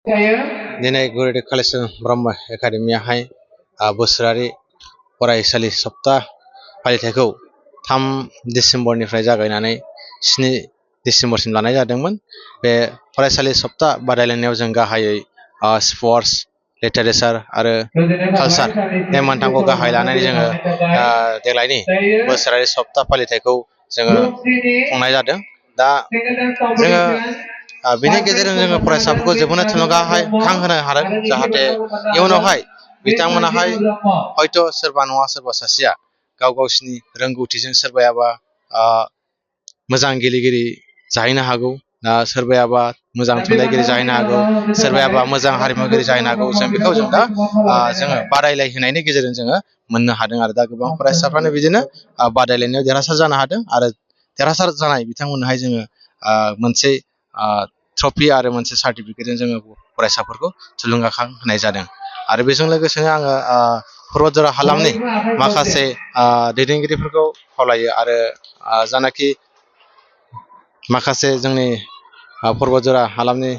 दिनै गुरुदेव कालिचरण ब्रह्म एकाडेमियाहाय बोसोरारि फरायसालि सप्ता फालिथायखौ 3 डिसेम्बरनिफ्राय जागायनानै 7 डिसेम्बरसिम लानाय जादोंमोन। बे फरायसालि सप्ता बादायलायनायाव जों गाहायै स्पर्ट्स, लिटारेचार आरो कालचार बे मोनथामखौ गाहाय लानानै जोङो देग्लायनि बोसोरारि सप्ता फालिथायखौ जोङो खुंनाय जादों। दा जोङो बेनि गेजेरजों जोङो फरायसाफोरखौ जोबोद थुलुंगाखांहोनो हादों, जाहाथे इयुनावहाय बिथांमोनाहाय हयथ' सोरबा नङा सोरबा सासेया गावसिनि रोंगौथिजों सोरबायाबा मोजां गेलेगिरि जाहैनो हागौ, सोरबायाबा मोजां थुनलाइगिरि जाहैनो हागौ, सोरबायाबा मोजां हारिमुगिरि जाहैनो हागौ। जों बेखौ दा जोङो बादायलायहोनायनि गेजेरजों जोङो मोननो हादों आरो दा गोबां फरायसाफ्रानो बिदिनो बादायलायनायाव देरहासार जानो हादों आरो देरहासार जानाय बिथांमोननोहाय जोङो मोनसे ट्रफि आरो मोनसे सार्टिफिकेटजों जोङो फरायसाफोरखौ थुलुंगाखां होनाय जादों। आरो बेजों लोगोसेनो आङो पर्बतजरा हालामनि माखासे दैदेनगिरिफोरखौ खावलायो आरो जानाखि माखासे जोंनि पर्बतजरा हालामनि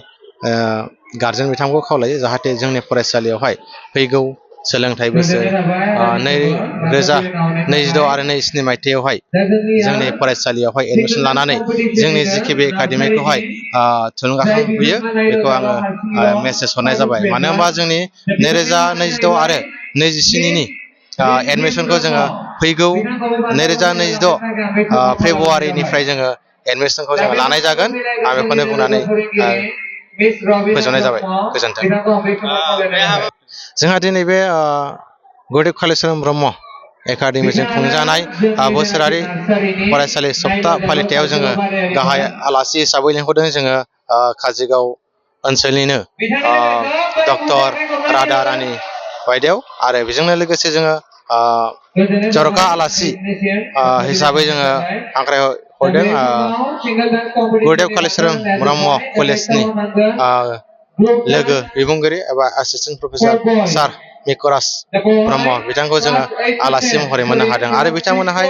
गारजेन बिथांखौ खावलायो, जाहाथे जोंनि फरायसालियावहाय फैगौ सोलोंथाइ बोसोर 2022 आरो 2023 मायथाइयावहाय जोंनि फरायसालियावहाय एडमिसन लानानै जोंनि जिकेबि एकाडेमिखौहाय थुलुंगाखांहोयो, बेखौ आङो मेसेज हरनाय जाबाय। मानो होनबा जोंनि 2022 आरो 2023 नि एडमिसनखौ जोङो फैगौ 2026 फेब्रुवारिनिफ्राय जोङो एडमिसनखौ जोङो लानाय जागोन। आं बेखौनो बुंनानै फोजोबनाय जाबाय। गोजोन्थों। जोंहा दिनै बे गुरुदेव कालिचरण ब्रह्म एकाडेमिजों खुंजानाय बोसोरारि फरायसालि सप्ता फालिथायाव जोङो गाहाय आलासि हिसाबै लिंहरदों जोङो काजिगाव ओनसोलनिनो डक्टर राधा रानी बायदेव, आरो बेजोंनो लोगोसे जोङो जर'खा आलासि हिसाबै जोङो हांख्रायहरदों गुरुदेव कालिचरण ब्रह्म कलेजनि लोगो बिबुंगिरि एबा एसिस्टेन्ट प्रफेसार सार मिकराज ब्रह्म बिथांखौ जोङो आलासि महरै मोननो हादों। आरो बिथांमोनाहाय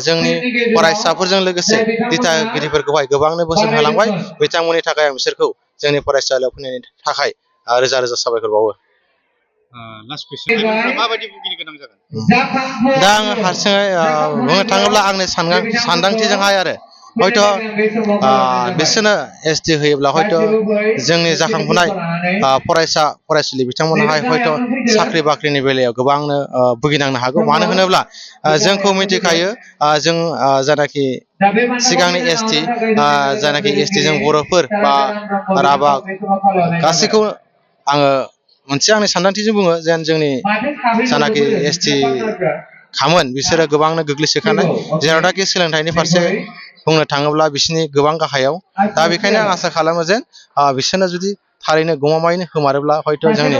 जोंनि फरायसाफोरजों लोगोसे दिथागिरिफोरखौहाय गोबांनो बोसोन होलांबाय। बिथांमोननि थाखाय आं बिसोरखौ जोंनि फरायसालियाव फैनायनि थाखाय रोजा रोजा साबायखर बावो। दा आङो हारसिङै बुंनो थाङोब्ला आंनि सानदांथिजोंहाय आरो हयथ' बिसोरनो एसटि होयोब्ला हयथ' जोंनि जाखांफुनाय फरायसुलि बिथांमोनहाय हयथ' साख्रि बाख्रिनि बेलायाव गोबांनो भुगिनांनो हागौ। मानो होनोब्ला जोंखौ मिथिखायो, जों जायनाखि सिगांनि एसटि जायनाखि एसटि जों बर'फोर बा राभा गासैखौ आङो मोनसे आंनि सानदांथिजों बुङो, जेन जोंनि जायनाखि एसटि खामोन बिसोरो गोबांनो गोग्लैसोखानाय, जेरावनाखि सोलोंथाइनि फारसे बुंनो थाङोब्ला बिसोरनि गोबां गाहायाव। दा बेखायनो आं आसा खालामो जेन बिसोरनो जुदि थारैनो गमामायैनो होमारोब्ला हयथ' जोंनि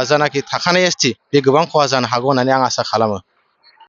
जायनाखि थाखानाय एसटि बे गोबां खहा जानो हागौ होननानै आं आसा खालामो।